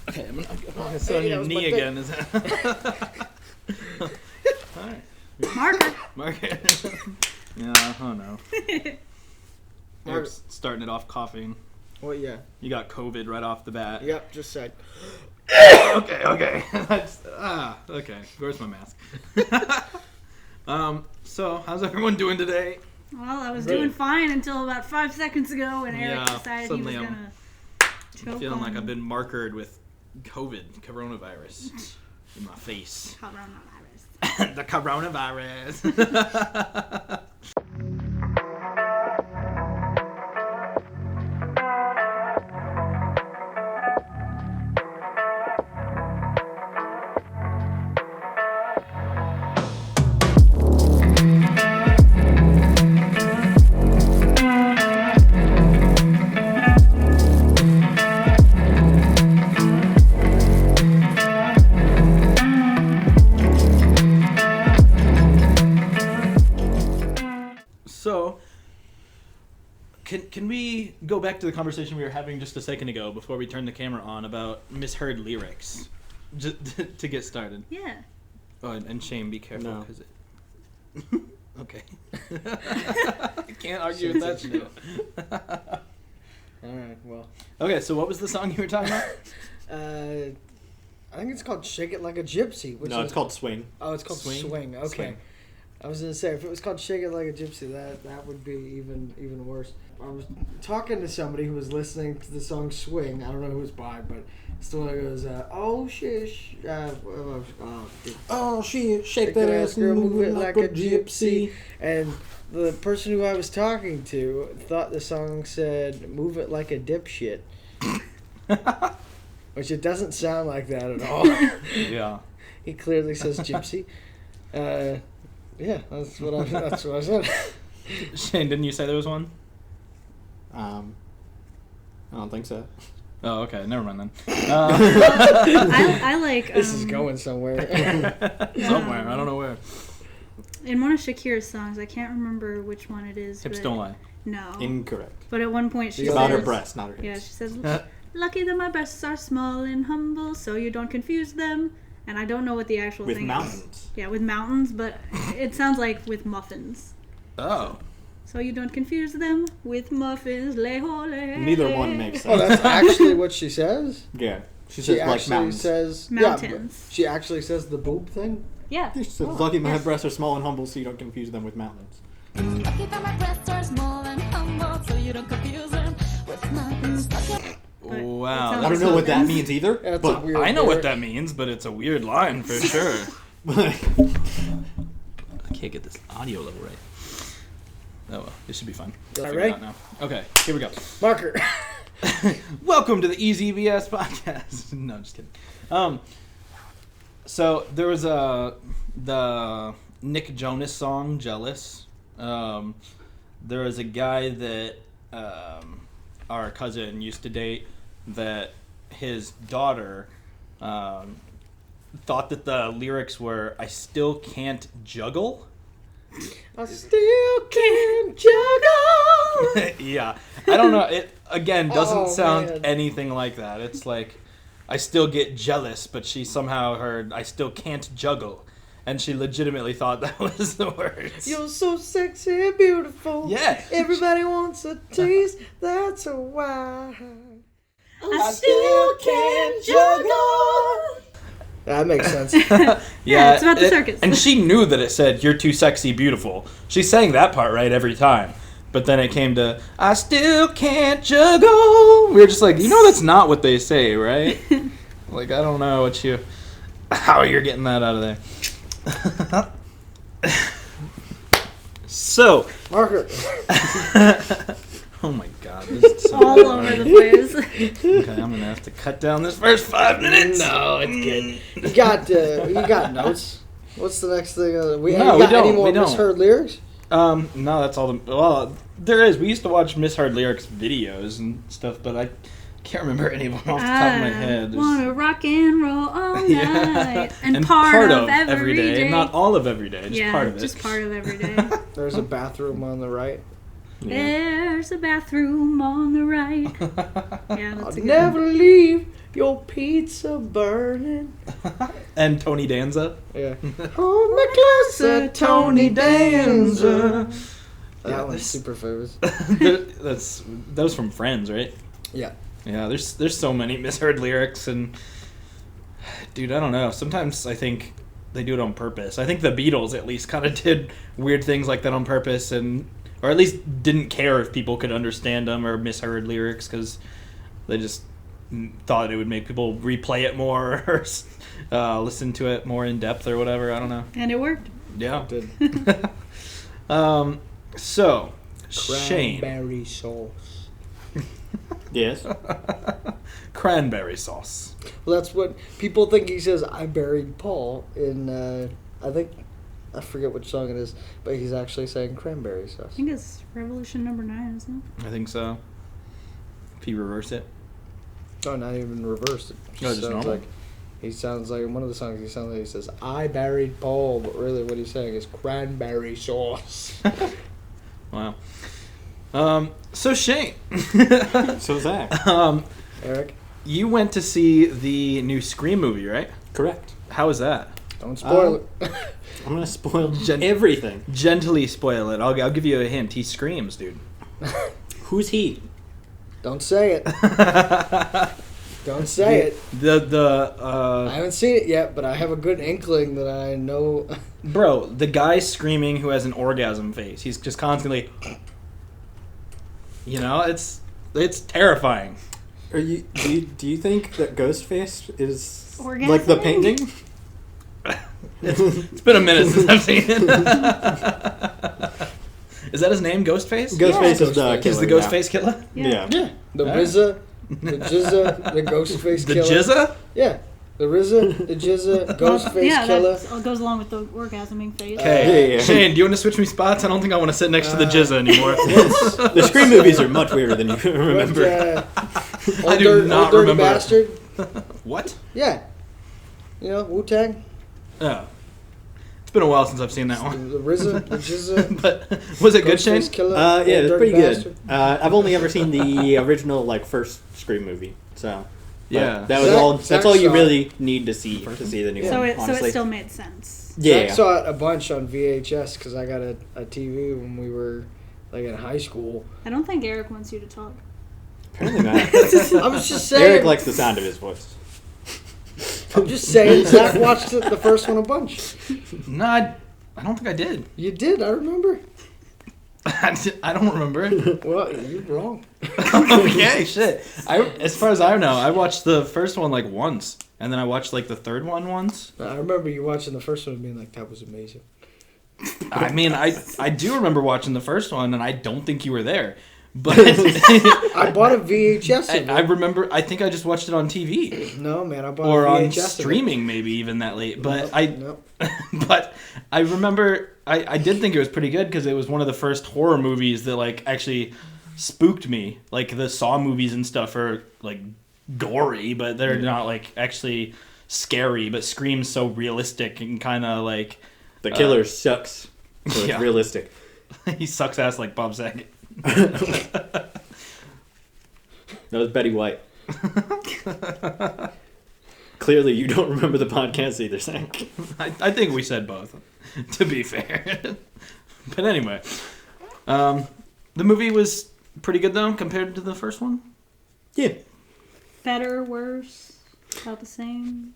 Okay, I'm gonna sit on your knee again. Is that... All right. Marker. Yeah, oh no. Eric's starting it off coughing. Well, yeah. You got COVID right off the bat. Yep, just said. Okay. Okay. Where's my mask? So, how's everyone doing today? Well, I was doing fine until about 5 seconds ago when Eric decided he was going to choke I'm feeling on... like I've been markered with coronavirus in my face. Coronavirus. The coronavirus. So, can we go back to the conversation we were having just a second ago before we turned the camera on about misheard lyrics, just to get started? Yeah. Oh, and Shane, be careful. No. Cause it... Okay. I can't argue with that shit. Alright, well. Okay, so what was the song you were talking about? I think it's called Shake It Like a Gypsy. No, it's called Swing. Oh, it's called Swing. Okay. Swing. I was going to say, if it was called Shake It Like a Gypsy, that would be even worse. I was talking to somebody who was listening to the song Swing. I don't know who it's by, but it's the one that goes, oh shit, Oh, shake that ass, girl, move it like a gypsy. And the person who I was talking to thought the song said, move it like a dipshit. Which it doesn't sound like that at all. Yeah. He clearly says gypsy. Yeah, that's what I said. Shane, didn't you say there was one? I don't think so. Oh, okay. Never mind then. I like... This is going somewhere. Somewhere. I don't know where. In one of Shakira's songs, I can't remember which one it is. Hips but don't lie. No. Incorrect. But at one point she It's says... About her breasts, not her hips. Yeah, she says, lucky that my breasts are small and humble, so you don't confuse them. And I don't know what the actual With thing mountains. is. Yeah, with mountains, but it sounds like with muffins. Oh. So you don't confuse them with muffins. Neither one makes Oh, sense. that's actually what she says? Yeah. She She says like actually mountains. says... Mountains. Yeah, but she actually says the boob thing? Yeah. She says, lucky my breasts are small and humble so you don't confuse them with mountains. Lucky that my breasts are small and humble, so you don't confuse them with mountains. Wow. sounds I don't know what that Mountains. means either, That's a but weird I know what lyric. that means, but it's a weird line for sure. I I can't get this audio level right. Oh well, this should be fun. All Figure it right. out now. Okay, here we go. Marker. Welcome to the EasyVS podcast. No, I'm just kidding. So there was the Nick Jonas song "Jealous." There was a guy that our cousin used to date that his daughter thought that the lyrics were "I still can't juggle." I still can't juggle. Yeah, I don't know. It again doesn't sound man. anything like that. It's like I still get jealous, but she somehow heard I still can't juggle, and she legitimately thought that was the words. You're so sexy and beautiful. Yeah. Everybody wants a taste. That's why. I still can't juggle. That makes sense. Yeah, it's about the circus. And she knew that it said "You're too sexy, beautiful." She sang that part right every time. But then it came to "I still can't juggle." We were just like, you know, that's not what they say, right? Like, I don't know how you're getting that out of there. So, Marker. oh my god, this is so All over the place. Okay, I'm gonna have to cut down this first 5 minutes. No, it's good. You got notes. What's the next thing? We Any don't, more we don't. misheard lyrics? No, that's all. Well, there is. We used to watch misheard lyrics videos and stuff, but I can't remember any of them off the top of my head. There's- Wanna rock and roll all night. Yeah. And part of every day. Not all of every day, just yeah, part of it. just part of every day. There's a bathroom on the right. There's a bathroom on the right. Yeah, I'll that's a good never leave Your pizza burning. And Tony Danza. Yeah. Hold me closer, Tony Danza. Yeah, That one's there's- super famous. that was from Friends, right? Yeah. Yeah, there's so many misheard lyrics, and dude, I don't know. Sometimes I think they do it on purpose. I think the Beatles at least kind of did weird things like that on purpose, or at least didn't care if people could understand them or misheard lyrics because they just thought it would make people replay it more or listen to it more in depth or whatever. I don't know. And it worked. Yeah. Did. So, Shane. Cranberry sauce. Yes. Cranberry sauce. Well, that's what people think he says. I buried Paul in. I forget which song it is, but he's actually saying cranberry sauce. I think it's Revolution number 9, isn't I think so. If you reverse it. Oh, not even reversed. It No, just sounds normal? like he sounds like in one of the songs. He sounds like he says, "I buried Paul," but really what he's saying is cranberry sauce. Wow. So Shane, So Zach. Eric, you went to see the new Scream movie, right? Correct. How was that? don't spoil it. I'm gonna spoil Gen- everything. Gently spoil it. I'll give you a hint. He screams, dude. Who's he? Don't say it. Don't say it. I haven't seen it yet, but I have a good inkling that I know. Bro, the guy screaming who has an orgasm face. He's just constantly. You know, it's terrifying. Do you think that Ghostface is Orgasming? like the painting? It's been a minute since I've seen it. Is that his name, Ghostface? Ghostface is the Ghostface. killer. He's the Ghostface killer? Yeah. Yeah, the Alright. RZA, the Jizza, the Ghostface The killer. Jizza? Yeah, the RZA, the Jizza, Ghostface yeah, killer. that goes along with the orgasming face. Okay. Yeah. Shane, do you want to switch me spots? I don't think I want to sit next to the Jizza anymore. The Scream movies are much weirder than you remember. But, I do not old dirty remember. bastard. What? Yeah, you know Wu-Tang. Oh. It's been a while since I've seen that one. The RZA, the Jizza. But was it good, Shane? Ghostface killer. Yeah, old it's dirty pretty good. bastard. I've only ever seen the original, first Scream movie, so but Yeah. that was Zach- all. Zach That's all you saw really need to see the new So one. it honestly. still made sense. Yeah. I saw it a bunch on VHS because I got a TV when we were like in high school. I don't think Eric wants you to talk. Apparently not. I was just saying. Eric likes the sound of his voice. I'm just saying. Zach watched the first one a bunch. No, I don't think I did. You did. I remember. I don't remember it. Well, you're wrong. Okay, shit. As far as I know, I watched the first one like once, and then I watched like the third one once. I remember you watching the first one and being like, "That was amazing." I mean, I do remember watching the first one, and I don't think you were there. But I bought a VHS. Of it. I remember. I think I just watched it on TV No, man, I bought or a VHS on of it. streaming, maybe even that late. But Nope. but I remember I did think it was pretty good because it was one of the first horror movies that like actually spooked me. Like the Saw movies and stuff are like gory, but they're not like actually scary. But Scream's so realistic and kind of like The killer sucks, so it's yeah. realistic. he sucks ass like Bob Saget. That was Betty White. Clearly, you don't remember the podcast either, Zach. I think we said both, to be fair. But anyway, the movie was pretty good though compared to the first one. Yeah. Better, worse, about the same.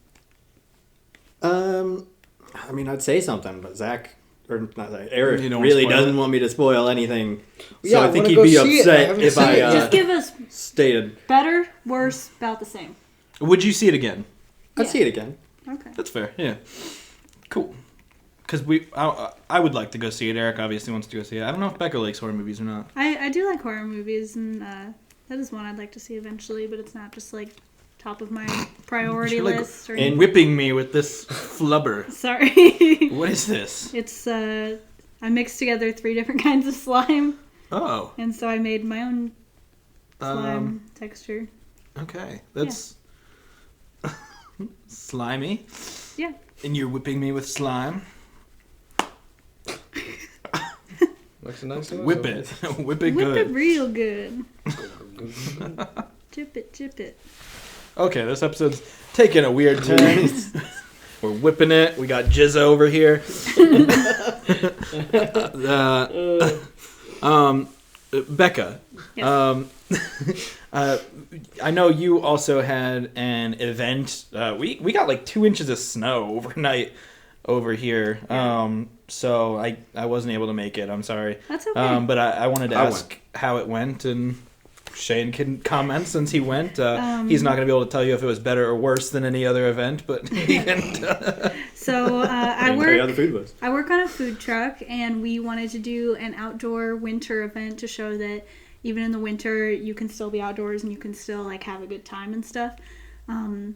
I mean, I'd say something, but Zach, or not Zach, Eric You don't really spoil doesn't it? want me to spoil anything. So Yeah, I think I he'd wanna be go see it. I upset haven't if seen I it yet. Just give us stated. better, worse, about the same. Would you see it again? I'd Yeah. see it again. Okay. That's fair. Yeah. Cool. Because I would like to go see it. Eric obviously wants to go see it. I don't know if Becca likes horror movies or not. I do like horror movies, and that is one I'd like to see eventually, but it's not just like top of my priority You're, like, list. Or and- Whipping me with this flubber. Sorry. What is this? It's I mixed together 3 different kinds of slime, Oh. and so I made my own slime Um, texture. Okay. That's slimy. Yeah. And you're whipping me with slime. Looks a nice noise. Whip it. Whip it Whip it good. real good. Chip it, chip it. Okay, this episode's taking a weird turn. We're whipping it. We got Jizza over here. Becca. Yes. I know you also had an event. We got like 2 inches of snow overnight over here. So I wasn't able to make it. I'm sorry. That's okay. But I wanted to ask how it went, and Shane can comment since he went. He's not going to be able to tell you if it was better or worse than any other event, but he can. So I How the food was. I work on a food truck, and we wanted to do an outdoor winter event to show that even in the winter you can still be outdoors and you can still like have a good time and stuff.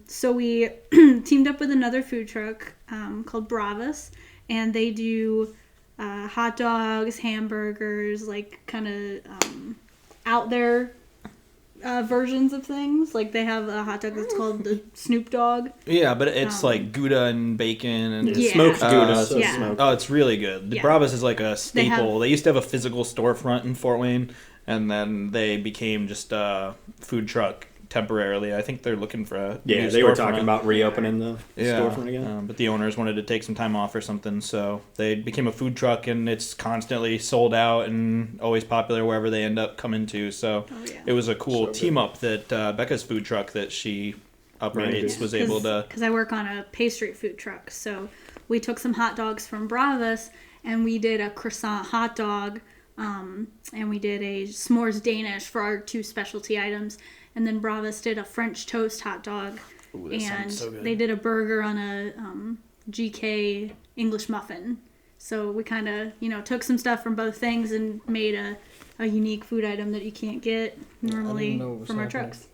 So we teamed up with another food truck called Brews, and they do hot dogs, hamburgers, like kind of out there versions of things. Like they have a hot dog that's called the Snoop Dogg. Yeah, but it's like Gouda and bacon and Smoked Gouda. Yeah. Smoked. Oh, it's really good. The Yeah. Bravas is like a staple. They used to have a physical storefront in Fort Wayne, and then they became just a food truck temporarily. I think they're looking for a new They were storefront. talking about reopening the storefront again. But the owners wanted to take some time off or something, so they became a food truck, and it's constantly sold out and always popular wherever they end up coming to. So it was a cool team up that Becca's food truck that she operates was able to. Because I work on a pastry food truck, so we took some hot dogs from Bravas and we did a croissant hot dog, and we did a s'mores Danish for our 2 specialty items. And then Bravas did a French toast hot dog. Ooh, that sounds so good. They did a burger on a GK English muffin. So we kind of, took some stuff from both things and made a unique food item that you can't get normally from our trucks.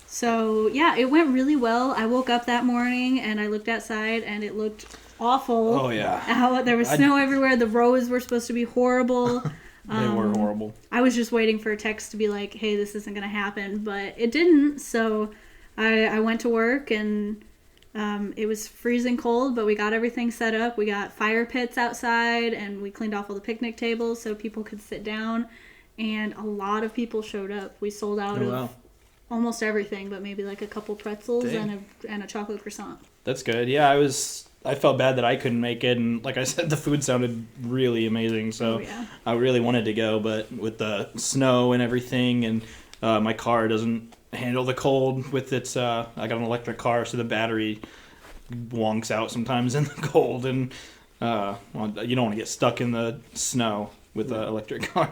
So, yeah, it went really well. I woke up that morning and I looked outside and it looked awful. Oh, yeah. Out. There was snow everywhere. The roads were supposed to be horrible. They were horrible. I was just waiting for a text to be like, hey, this isn't going to happen, but it didn't. So I went to work, and it was freezing cold, but we got everything set up. We got fire pits outside, and we cleaned off all the picnic tables so people could sit down, and a lot of people showed up. We sold out of almost everything, but maybe like a couple pretzels and a chocolate croissant. That's good. Yeah, I felt bad that I couldn't make it, and like I said, the food sounded really amazing, so I really wanted to go, but with the snow and everything, and my car doesn't handle the cold with its, I got an electric car, so the battery wonks out sometimes in the cold, and you don't want to get stuck in the snow with an electric car,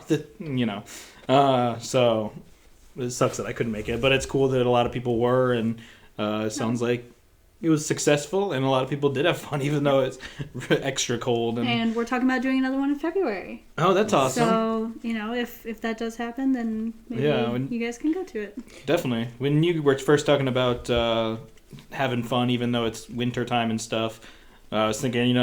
so it sucks that I couldn't make it, but it's cool that a lot of people were, and it sounds like it was successful, and a lot of people did have fun, even though it's extra cold. And we're talking about doing another one in February. Oh, that's awesome. So, if that does happen, then maybe you guys can go to it. Definitely. When you were first talking about having fun, even though it's winter time and stuff, I was thinking,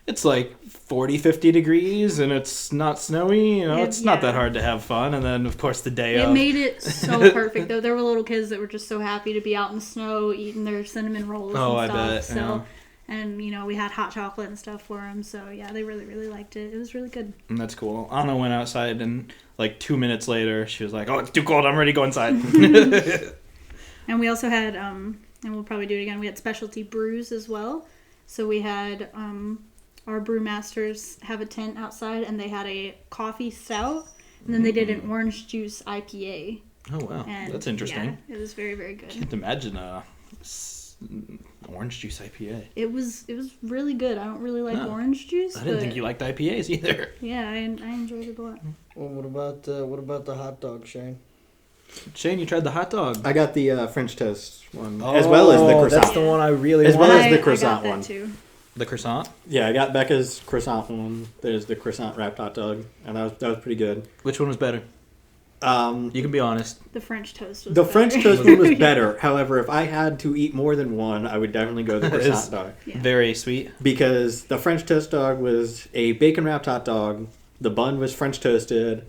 it's like 40, 50 degrees, and it's not snowy. It's not that hard to have fun. And then, of course, the day of. It made it so perfect, though. There were little kids that were just so happy to be out in the snow eating their cinnamon rolls and stuff. I bet. So, yeah. And, we had hot chocolate and stuff for them. So, yeah, they really, really liked it. It was really good. And that's cool. Anna went outside, and like 2 minutes later, she was like, "Oh, it's too cold. I'm ready to go inside." And we also had, and we'll probably do it again, we had specialty brews as well. So we had our brewmasters have a tent outside, and they had a coffee stout, and then they did an orange juice IPA. Oh, wow. And, that's interesting. Yeah, it was very, very good. Can't imagine orange juice IPA. It was really good. I don't really like orange juice. I didn't think you liked IPAs either. Yeah, I enjoyed it a lot. Well, what about the hot dog, Shane? Shane, you tried the hot dog. I got the French toast one, as well as the croissant. That's the one I really As wanted. well as the I croissant got that one. too. The croissant? Yeah, I got Becca's croissant one. There's the croissant wrapped hot dog, and that was pretty good. Which one was better? You can be honest. The French toast was The better. French toast one was better. However, if I had to eat more than one, I would definitely go the That croissant is- dog. Yeah. Very sweet. Because the French toast dog was a bacon wrapped hot dog. The bun was French toasted.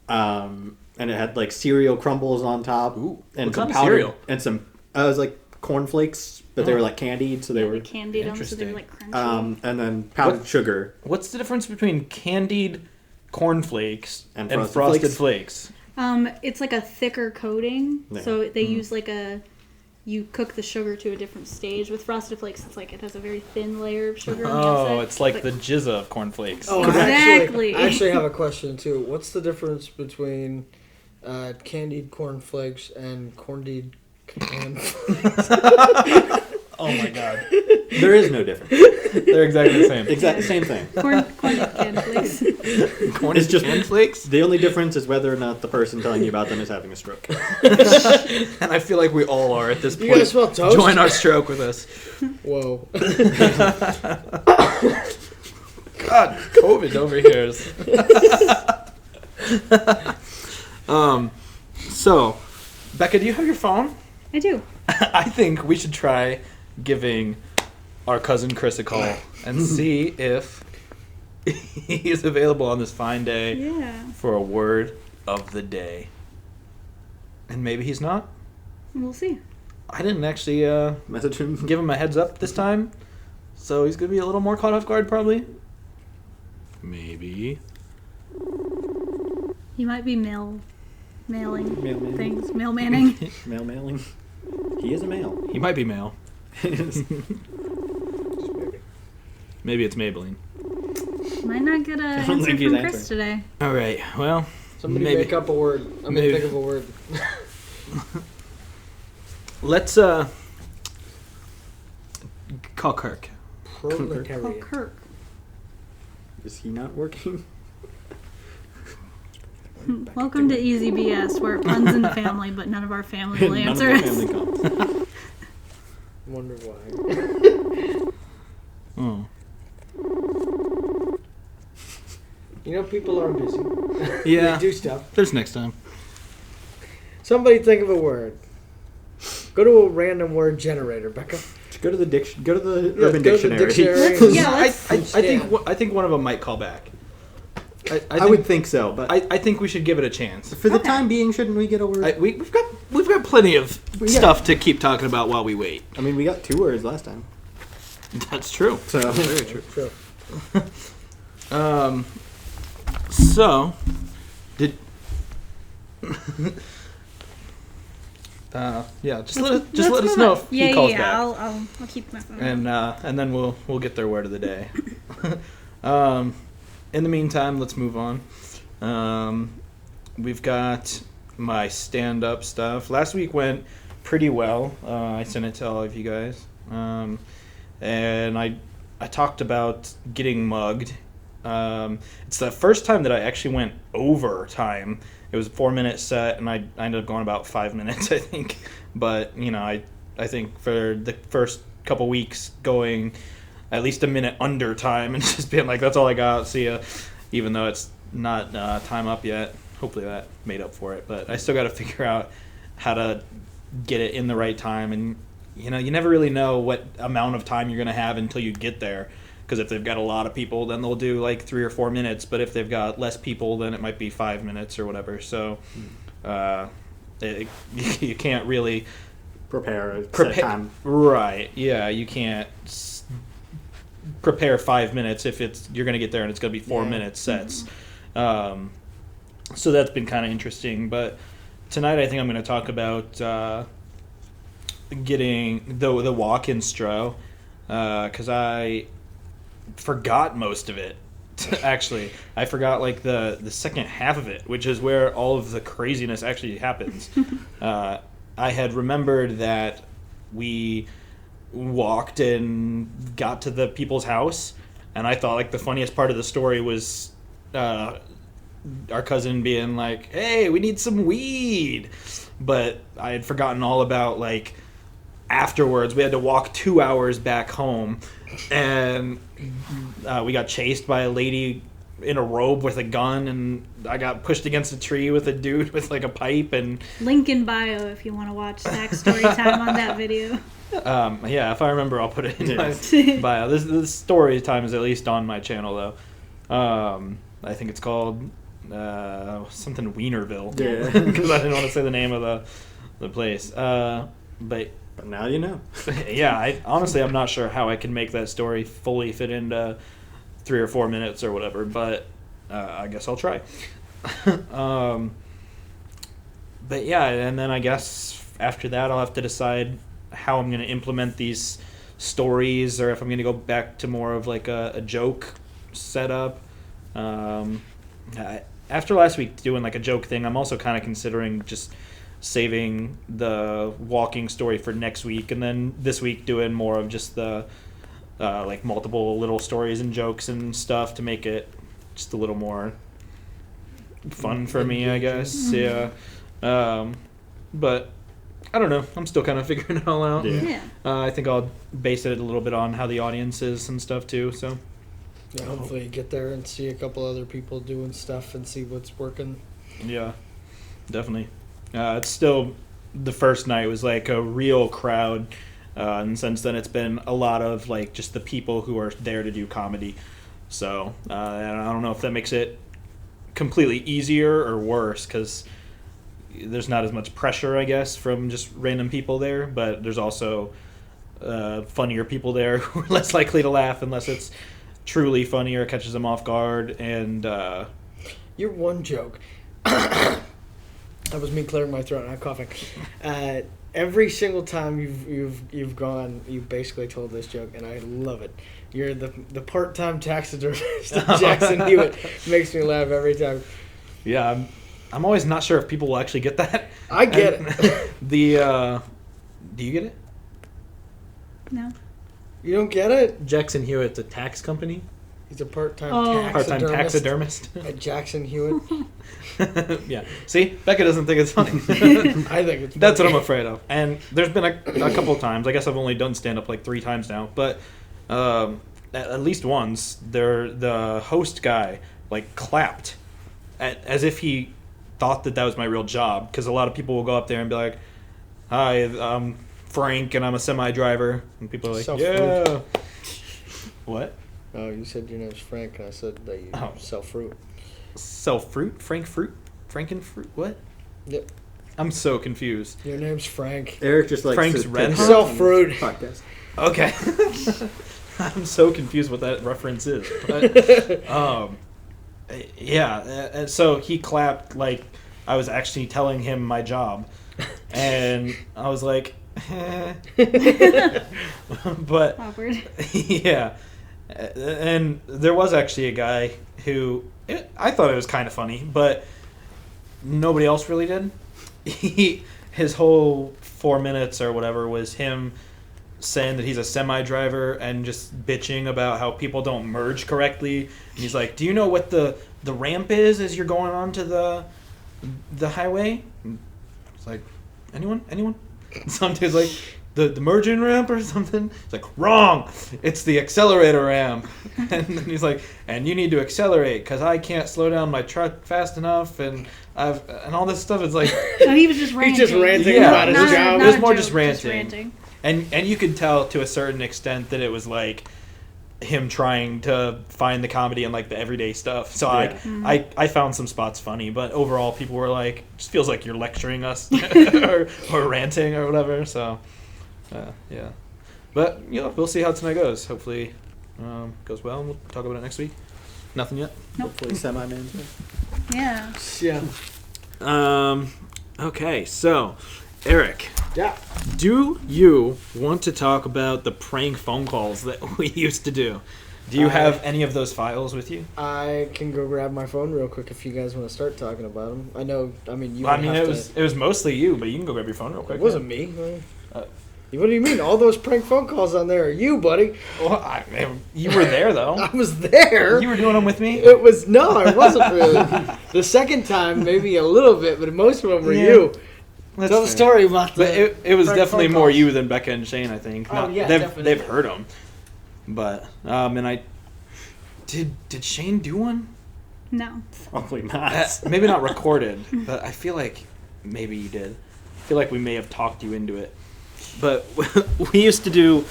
And it had like cereal crumbles on top. Ooh, and what some kind of powdered, cereal? and some it was like cornflakes, but they were like candied, so they were Candied them, so they were Interesting. like crunchy. and then powdered sugar. What's the difference between candied cornflakes and And frosted Frosted flakes? It's like a thicker coating, Yeah. so they use like you cook the sugar to a different stage. With Frosted Flakes, it's like it has a very thin layer of sugar on the outside. Oh, it's like the jizza of cornflakes. Oh, Exactly. I actually have a question too. What's the difference between candied cornflakes and corned cornflakes? Oh my god. There is no difference. They're exactly the same. Exactly same thing. Corned candy flakes. Corn It's just cornflakes? The only difference is whether or not the person telling you about them is having a stroke. And I feel like we all are at this You point. guys smell toast? Join our stroke with us. Whoa. God, COVID over here. So, Becca, do you have your phone? I do. I think we should try giving our cousin Chris a call and see if he is available on this fine day Yeah. for a word of the day. And maybe he's not. We'll see. I didn't actually Message him. give him a heads up this time, so he's gonna be a little more caught off guard probably. Maybe. He might be mailing Mailman. things. Mailmanning. Mail mailing. He is a male. He might be male. Maybe it's Maybelline. Might not get a don't answer think he's from Chris answering. today. All right. Well, Somebody maybe. make up a word. Maybe. Think of a word. Let's call Kirk. Oh, Proletariat. Kirk. Is he not working? Welcome to Easy BS, where it runs in the family, but none of our family will None of answer our us. family comes. Wonder why. Oh. You know, people are busy. Yeah. They do stuff. There's next time. Somebody think of a word. Go to a random word generator, Becca. Go to the Go to the Yeah, Urban go to the Dictionary. dictionary. Yeah, I let's- think one of them might call back. I would think so, but I think we should give it a chance. for the Okay. time being, shouldn't we get a word? We've got plenty of Yeah. stuff to keep talking about while we wait. I mean, we got 2 words last time. That's true. So Very true. Sure. So, did yeah, just let Let's us move know on. if he calls back, I'll keep my phone. and then we'll get their word of the day. In the meantime, let's move on. We've got my stand-up stuff. Last week went pretty well. I sent it to all of you guys, and I talked about getting mugged. It's the first time that I actually went over time. It was a 4-minute set, and I ended up going about 5 minutes, I think. But you know, I think for the first couple weeks going at least a minute under time and just being like, that's all I got, see ya. Even though it's not time up yet. Hopefully that made up for it. But I still got to figure out how to get it in the right time. And you know, you never really know what amount of time you're going to have until you get there. Because if they've got a lot of people, then they'll do like 3 or 4 minutes. But if they've got less people, then it might be 5 minutes or whatever. So you can't really prepare a set prepare. time. Right? Yeah, you can't prepare 5 minutes if you're going to get there and it's going to be 4 minute sets. So that's been kind of interesting. But tonight, I think I'm going to talk about getting the walk-in stro because I forgot most of it. Actually, I forgot like the second half of it, which is where all of the craziness actually happens. I had remembered that we walked and got to the people's house, and I thought like the funniest part of the story was our cousin being like, "Hey, we need some weed," but I had forgotten all about like afterwards we had to walk 2 hours back home, and we got chased by a lady in a robe with a gun, and I got pushed against a tree with a dude with like a pipe. And Link in bio if you want to watch Zach's story time on that video. yeah, if I remember, I'll put it in my bio. This story time is at least on my channel though. I think it's called something Wienerville. Yeah. Because I didn't want to say the name of the place. But now you know. yeah, I'm not sure how I can make that story fully fit into 3 or 4 minutes or whatever, but I guess I'll try. But yeah, and then I guess after that I'll have to decide how I'm going to implement these stories, or if I'm going to go back to more of like a joke setup. After last week doing like a joke thing, I'm also kind of considering just saving the walking story for next week, and then this week doing more of just the like multiple little stories and jokes and stuff to make it just a little more fun for me, I guess. Yeah. But I don't know. I'm still kind of figuring it all out. Yeah. I think I'll base it a little bit on how the audience is and stuff too. So Yeah, hopefully you get there and see a couple other people doing stuff and see what's working. yeah, definitely. It's still the first night was like a real crowd, and since then it's been a lot of like just the people who are there to do comedy. So I don't know if that makes it completely easier or worse, because there's not as much pressure, I guess, from just random people there, but there's also funnier people there who are less likely to laugh unless it's truly funny or catches them off guard. And Your one joke. That was me clearing my throat, not coughing. Every single time you've gone, you basically told this joke, and I love it. You're the part-time taxidermist Jackson Hewitt. Makes me laugh every time. yeah, I'm always not sure if people will actually get that. I get it. Do you get it? No. You don't get it? Jackson Hewitt's a tax company. He's a part-time Part-time taxidermist taxidermist. at Jackson Hewitt. Yeah. See, Becca doesn't think it's funny. I think it's That's what I'm funny. afraid of. And there's been a couple times. I guess I've only done stand-up like 3 times now. But at least once, the host guy like clapped as if he thought that was my real job. Because a lot of people will go up there and be like, "Hi, I'm Frank, and I'm a semi-driver." And people are like, Self-fruit. "Yeah." What? Oh, you said your name's Frank, and I said that you sell fruit. Sell fruit? Frank fruit? Frankenfruit? What? Yep. I'm so confused. Your name's Frank. Eric just likes Frank's to Red take Hot? Sell on fruit. this podcast. Okay. I'm so confused what that reference is. But, yeah, and so he clapped like I was actually telling him my job. And I was like, but Awkward. yeah. And there was actually a guy who I thought it was kind of funny, but nobody else really did. His whole 4 minutes or whatever was him saying that he's a semi-driver and just bitching about how people don't merge correctly. And he's like, "Do you know what the ramp is as you're going onto the highway?" And it's like, anyone? Some dude's like, the merging ramp or something. It's like, wrong. It's the accelerator ramp. And then he's like, and you need to accelerate because I can't slow down my truck fast enough, and all this stuff. It's like, So he was just ranting. He's just ranting Yeah. about his Not- job. It was a more joke, just ranting. and you could tell to a certain extent that it was like him trying to find the comedy in like the everyday stuff. So I found some spots funny, but overall people were like, it just feels like you're lecturing us or ranting or whatever. So yeah, but we'll see how tonight goes. Hopefully goes well, and we'll talk about it next week. Nothing yet. Hopefully semi-man's Yeah. Yeah. Okay, so Eric, Yeah. do you want to talk about the prank phone calls that we used to do? Do you have any of those files with you? I can go grab my phone real quick if you guys want to start talking about them. I know. I mean, you. Well, I would mean, have it was mostly you, but you can go grab your phone real quick. It wasn't me. Uh, What do you mean? All those prank phone calls on there are you, buddy. Well, you were there though. I was there. You were doing them with me. It was no, I wasn't really. The second time, maybe a little bit, but most of them were you. That's Tell the fair. story about But the. it was prank definitely phone more calls. you than Becca and Shane, I think. Oh, yeah, they've definitely. heard them. But and I did Shane do one? No. Probably not. Maybe not recorded, but I feel like maybe you did. I feel like we may have talked you into it. But we used to do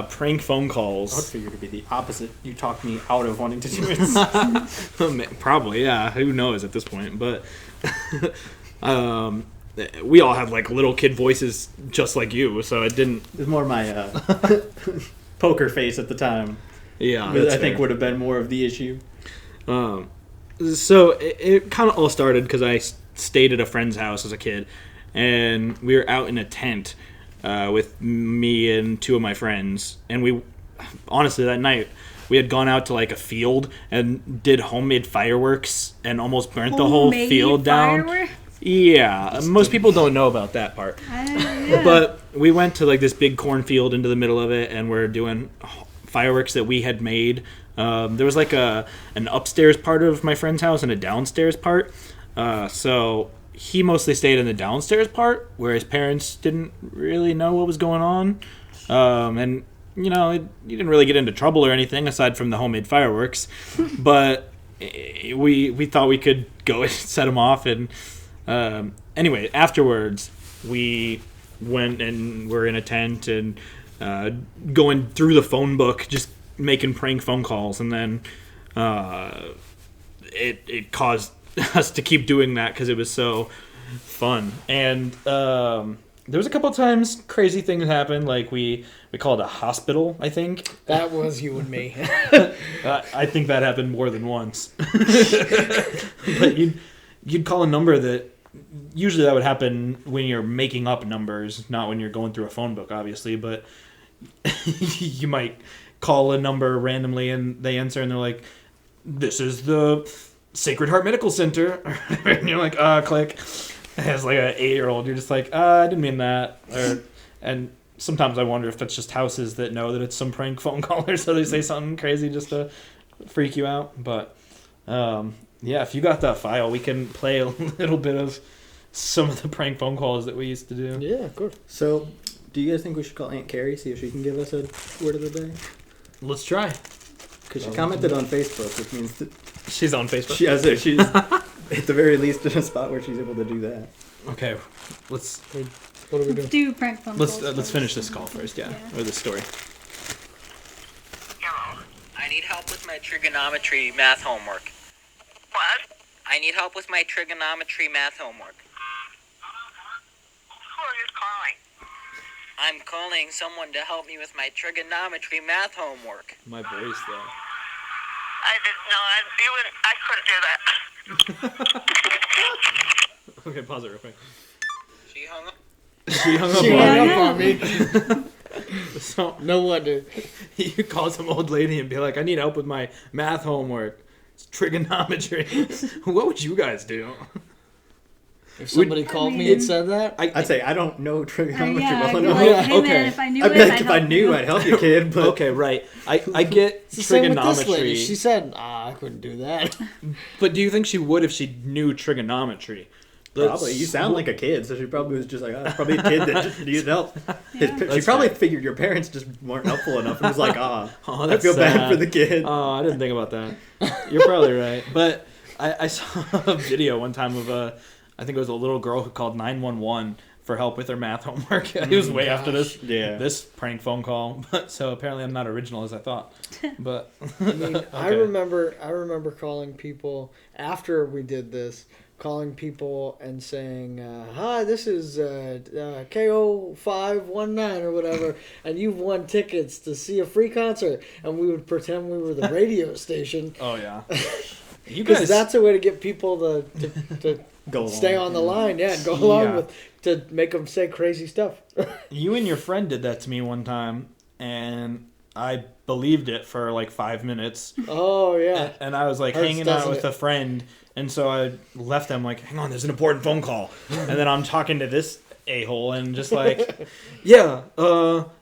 prank phone I would calls. figure to be the opposite. You talked me out of wanting to do it. Probably, yeah. Who knows at this point? But we all had like little kid voices just like you, so it didn't. It was more my poker face at the time. Yeah, I think would have been more of the issue. So it kind of all started because I stayed at a friend's house as a kid, and we were out in a tent with me and two of my friends, and we honestly that night we had gone out to like a field and did homemade fireworks and almost burnt the whole field down. Fireworks? Yeah, most people don't know about that part. Yeah. But we went to like this big cornfield into the middle of it, and we're doing fireworks that we had made. There was like an upstairs part of my friend's house and a downstairs part. So he mostly stayed in the downstairs part, where his parents didn't really know what was going on. And, you know, he didn't really get into trouble or anything aside from the homemade fireworks. But we thought we could go and set him off. And anyway, afterwards, we went and were in a tent and going through the phone book, just making prank phone calls. And then it caused us to keep doing that because it was so fun. And there was a couple times crazy things happened, like we called a hospital, I think. That was you and me. I think that happened more than once. But you'd call a number that usually that would happen when you're making up numbers, not when you're going through a phone book, obviously. But you might call a number randomly and they answer and they're like, "This is the Sacred Heart Medical Center," and you're like, click. As like an 8-year-old, you're just like, I didn't mean that. And sometimes I wonder if that's just houses that know that it's some prank phone call, or so they say something crazy just to freak you out. But yeah, if you got that file, we can play a little bit of some of the prank phone calls that we used to do. Yeah, of course. So, do you guys think we should call Aunt Carrie, see if she can give us a word of the day? Let's try. Because she commented on Facebook, which means that She's on Facebook. she's at the very least in a spot where she's able to do that. Okay, let's What are we doing? Do prank phone calls. let's finish this call first, yeah, or this story. Hello. I need help with my trigonometry math homework. What? I need help with my trigonometry math homework. Who are you calling? I'm calling someone to help me with my trigonometry math homework. My voice, though. I didn't know I couldn't do that. Okay, pause it real quick. She hung up. She hung up She on hung me. up on me. So No wonder. you call some old lady and be like, "I need help with my math homework. It's trigonometry." What would you guys do? If somebody called me and said that, I'd say I don't know trigonometry Yeah, well I'd be enough. like, hey Okay. man, if I knew I'd it, be like, I'd if I help knew, you. I'd help you, kid. But Okay, right. I get it's the same with this lady. trigonometry. She said, I couldn't do that. But do you think she would if she knew trigonometry? probably. You sound like a kid, so she probably was just like, oh, probably a kid that just needed help. Yeah. She That's probably fair. figured your parents just weren't helpful enough and was like, Oh, I that's feel bad sad. for the kid. Oh, I didn't think about that. You're probably right. But I saw a video one time of I think it was a little girl who called 911 for help with her math homework. It was way after Yeah. this prank phone call. But so apparently I'm not original as I thought. But I mean, I Okay. remember calling people after we did this, calling people and saying, "Hi, this is KO519 or whatever, and you've won tickets to see a free concert." And we would pretend we were the radio station oh yeah, you because guys. that's a way to get people to Go stay along. on the line, yeah, and go along Yeah. with to make them say crazy stuff. You and your friend did that to me one time, and I believed it for like 5 minutes. Oh yeah. And I was like Hurts, hanging out doesn't with it? a friend, and so I left them like, "Hang on, there's an important phone call." And then I'm talking to this a-hole and just like, "Yeah,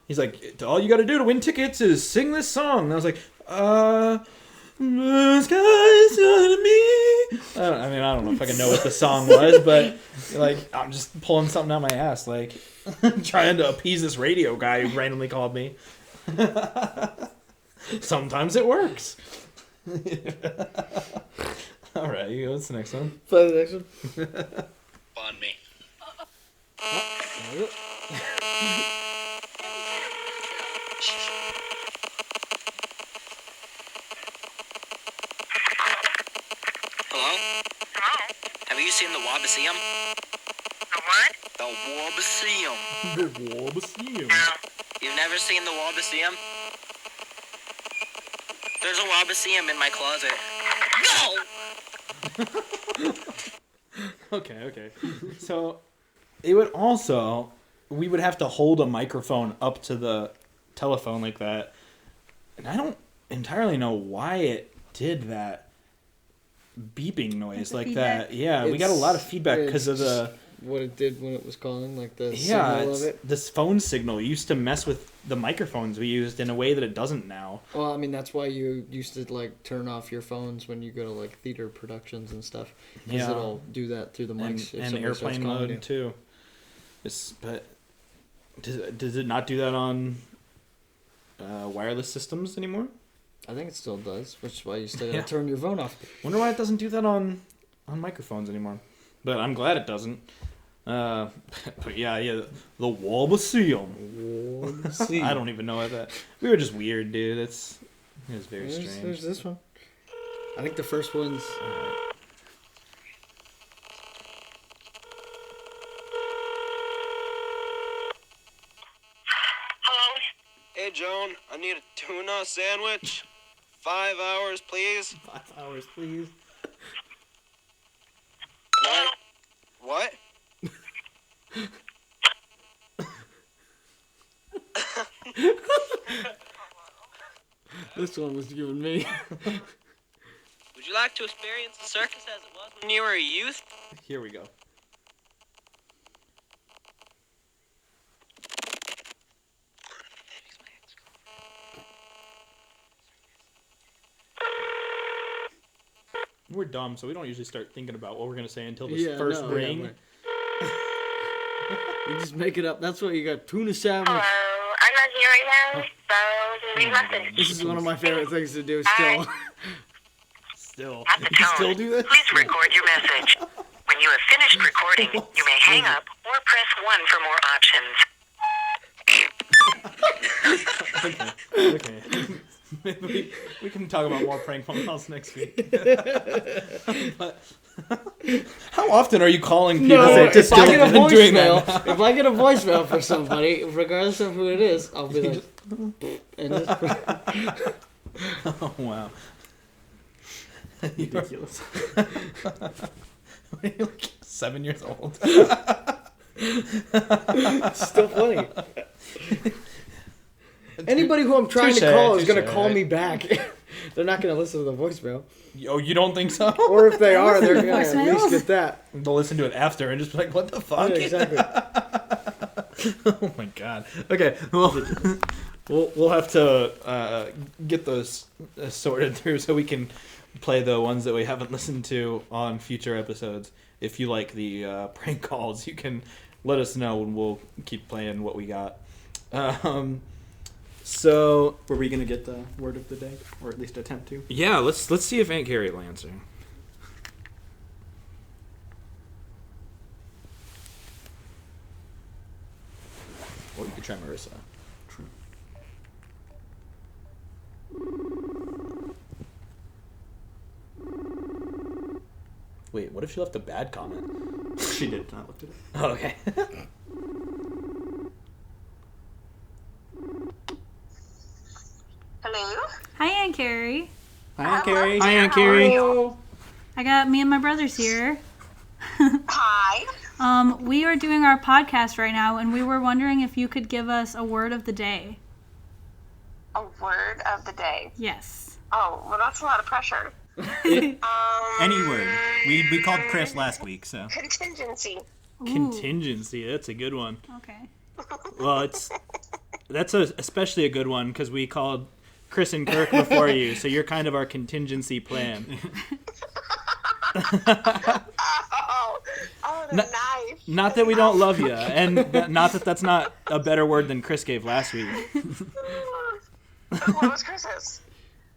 he's like, all you got to do to win tickets is sing this song." And I was like, "The sky's on me." I mean, I don't know if I can know what the song was, but like, I'm just pulling something out my ass, like trying to appease this radio guy who randomly called me. Sometimes it works. All right, what's the next one? Play the next one. On me. Hello? Hello? Have you seen the Wabasium? The what? The Wabasium. No. You've never seen the Wabasium? There's a Wabasium in my closet. No! Okay. So it would also, we would have to hold a microphone up to the telephone like that. And I don't entirely know why it did that beeping noise the like feedback? that. Yeah, we got a lot of feedback because of the... What it did when it was calling, like the Yeah, signal of it. this phone signal used to mess with the microphones we used in a way that it doesn't now. Well, I mean, that's why you used to, like, turn off your phones when you go to, like, theater productions and stuff. Because it'll do that through the mics. And airplane mode, too. But does it not do that on wireless systems anymore? I think it still does, which is why you still gotta turn your phone off. Wonder why it doesn't do that on microphones anymore. But I'm glad it doesn't. But yeah, the Wobbeseum. I don't even know what that. We were just weird, dude. It was very strange. There's this one. I think the first one's. Hello? Hey, Joan, I need a tuna sandwich. 5 hours, please. 5 hours, please. What? This one was given me. Would you like to experience the circus as it was when you were a youth? Here we go. We're dumb, so we don't usually start thinking about what we're going to say until this first ring. You just make it up. That's what you got. Tuna sandwich. Hello, I'm not here right now, so leave a message. This is one of my favorite things to do still. Still. At the You can tone, still do this? please record your message. When you have finished recording, you may hang up or press 1 for more options. Okay. Maybe we can talk about more prank phone calls next week. But how often are you calling people? No, if I get a doing that voicemail, if I get a voicemail for somebody, regardless of who it is, I'll be like, and just, Oh wow. ridiculous. You're like 7 years old. Still funny. Anybody who I'm trying to call is going to call me back. They're not going to listen to the voicemail. Oh, you don't think so? Or if they are, they're Listen going to to at least voicemails. get that. They'll listen to it after and just be like, "What the fuck?" Yeah, exactly. Oh my god. Okay. Well, we'll have to get those sorted through so we can play the ones that we haven't listened to on future episodes. If you like the prank calls, you can let us know and we'll keep playing what we got. So Were we gonna get the word of the day, or at least attempt to? yeah, let's see if Aunt Carrie will answer. Or you could try Marissa. True. Wait, what if she left a bad comment? She did. I looked at it. Oh, okay. Hello? Hi, Aunt Carrie. Hi, Aunt Carrie. Hi, Aunt Carrie. I got me and my brothers here. Hi. We are doing our podcast right now, and we were wondering if you could give us a word of the day. A word of the day. Yes. Oh, well, that's a lot of pressure. Any word. We called Chris last week, so. Contingency. Ooh, Contingency, that's a good one. okay. Well, that's especially a good one because we called Chris and Kirk before you, so you're kind of our contingency plan. Oh, the knife. Not that we don't love you, and not that that's not a better word than Chris gave last week. What was Chris's?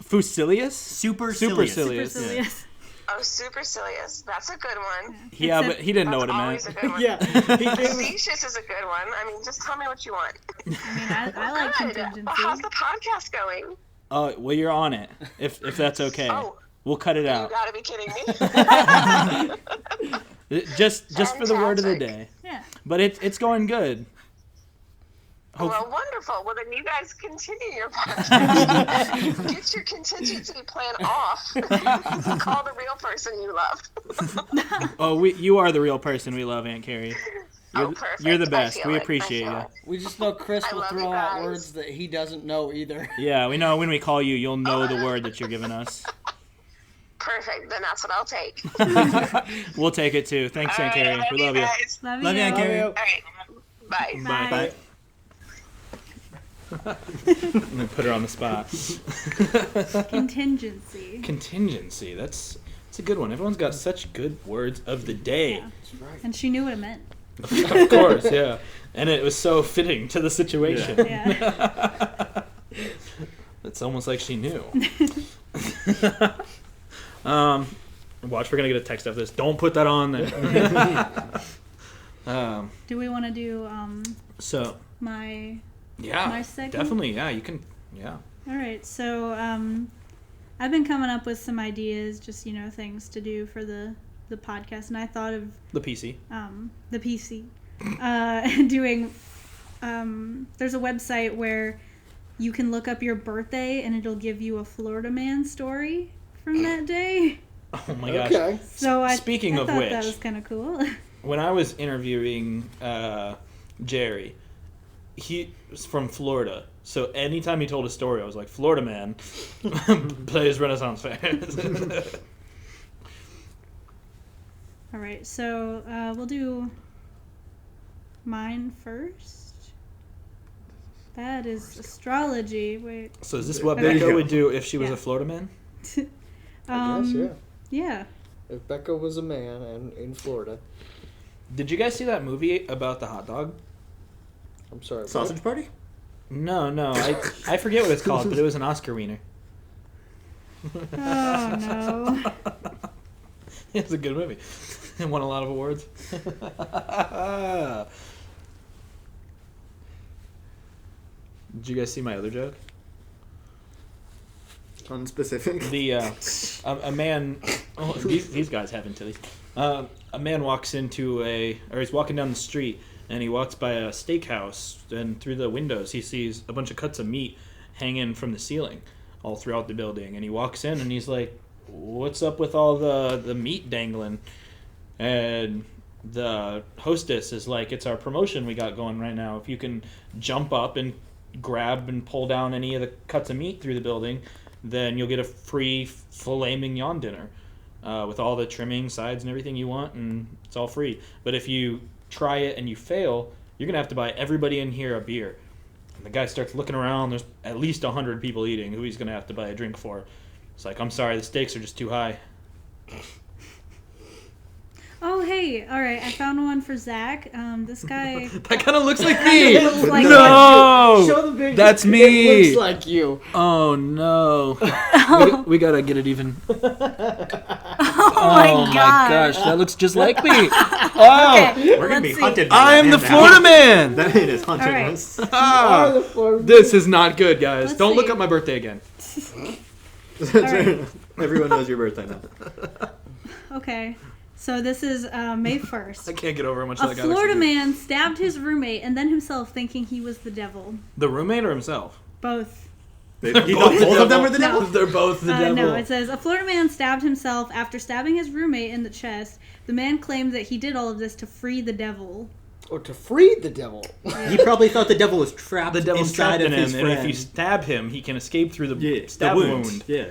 Fusillius? Supercilious. Supercilious. Oh, supercilious. That's a good one. Yeah, but he didn't know what it Always meant. a good one. Yeah. Facetious is a good one. I mean, just tell me what you want. I mean, I like Good. contingency. Well, how's the podcast going? Oh, well, you're on it. If that's okay, Oh. we'll cut it You out. gotta be kidding me. Just for the word of the Fantastic. day. Yeah. But it's going good. Well, wonderful. Well, then you guys continue your podcast. Get your contingency plan off. Call the real person you love. Oh, you are the real person we love, Aunt Carrie. Perfect. You're the I best. feel We it. appreciate I feel you. it. We just know Chris I will love throw you out guys. words that he doesn't know either. Yeah, we know when we call you, you'll know the word that you're giving us. Perfect. Then that's what I'll take. We'll take it too. Thanks, Aunt Carrie. We love you. Guys. Love Love you, Aunt Carrie. All right. Bye. Bye. I'm gonna put her on the spot. Contingency. Contingency. That's a good one. Everyone's got such good words of the day. Yeah. And she knew what it meant. Of course, yeah. And it was so fitting to the situation. Yeah. It's almost like she knew. Watch, we're gonna get a text after this. Don't put that on there. Do we want to do So my yeah, segment? definitely. Yeah, you can. Yeah. All right. So I've been coming up with some ideas, just things to do for the podcast, and I thought of The PC. the PC doing. There's a website where you can look up your birthday, and it'll give you a Florida man story from that day. Oh my gosh. Okay. So Speaking I of thought which, that was kind of cool. when I was interviewing Jerry, he was from Florida. So anytime he told a story, I was like, Florida man plays Renaissance fair. All right, so we'll do mine first. That is astrology. Wait. So is this what There you Becca go. would do if she was Yeah. a Florida man? I guess, yeah. Yeah. If Becca was a man and in Florida. Did you guys see that movie about the hot dog? I'm sorry. what? Sausage Party? No. I forget what it's called, but it was an Oscar wiener. Oh no. It's a good movie. It won a lot of awards. Did you guys see my other joke? Unspecific. The a man. Oh, these guys have titties. A man walks into he's walking down the street, and he walks by a steakhouse, and through the windows he sees a bunch of cuts of meat hanging from the ceiling all throughout the building, and he walks in and he's like, "What's up with all the meat dangling?" And the hostess is like, "It's our promotion we got going right now. If you can jump up and grab and pull down any of the cuts of meat through the building, then you'll get a free filet mignon dinner with all the trimming, sides, and everything you want, and it's all free. But if you try it and you fail, you're going to have to buy everybody in here a beer." And the guy starts looking around. There's at least 100 people eating who he's going to have to buy a drink for. It's like, "I'm sorry, the stakes are just too high." Oh hey, all right. I found one for Zach. This guy. That kind of looks like me. Looks like No, Show the picture. that's me. It looks like you. Oh no, we gotta get it even. Oh my god. Gosh, that looks just like me. Oh, Okay, We're going to be let's see. hunted by I'm the that man now. Florida man. That man is hunting All right. us. Ah, Florida this is not good, guys. Let's Don't look see. up my birthday again. right. Everyone knows your birthday now. Okay. So this is May I 1st. can't get over how much A that guy Florida looks like me. man stabbed his roommate and then himself, thinking he was the devil. The roommate or himself? Both. He thought both of them were the devil? They're both the devil. No, it says a Florida man stabbed himself after stabbing his roommate in the chest. The man claimed that he did all of this to free the devil. Or to free the devil. He probably thought the devil was trapped The devil's inside trapped in of his him, and friend. if you stab him, he can escape through the stab the wound. Yeah.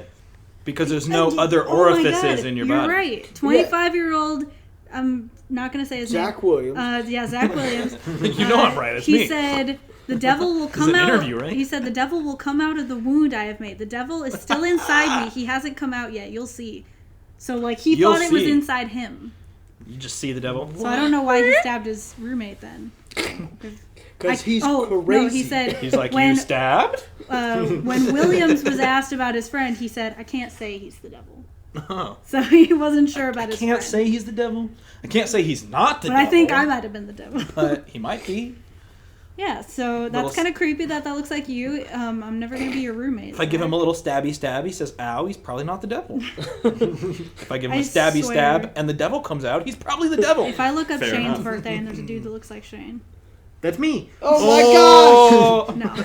Because there's no other Oh my orifices God, in your you're body. right. 25-year-old. I'm not gonna say his Zach name. Williams. Yeah, Zach Williams. You know I'm right. It's He me. said the devil will come an out. interview, right? He said the devil will come out of the wound I have made. The devil is still inside me. He hasn't come out yet. You'll see. So like he You'll thought it was see. inside him. You just see the devil. So I don't know why he stabbed his roommate then. Because he's No, crazy. he said He's like, when you stabbed? when Williams was asked about his friend, he said, "I can't say he's the devil." Oh. So he wasn't sure about his Can't friend. say he's the devil. I can't say he's not the But devil. I think I might have been the devil. But he might be. Yeah, so that's kind of creepy that looks like you. I'm never going to be your roommate. If I give him a little stabby stab, he says, "Ow," he's probably not the devil. If I give him I a stabby swear. stab and the devil comes out, he's probably the devil. If I look up Fair Shane's enough. birthday and there's a dude that looks like Shane. That's me. Oh my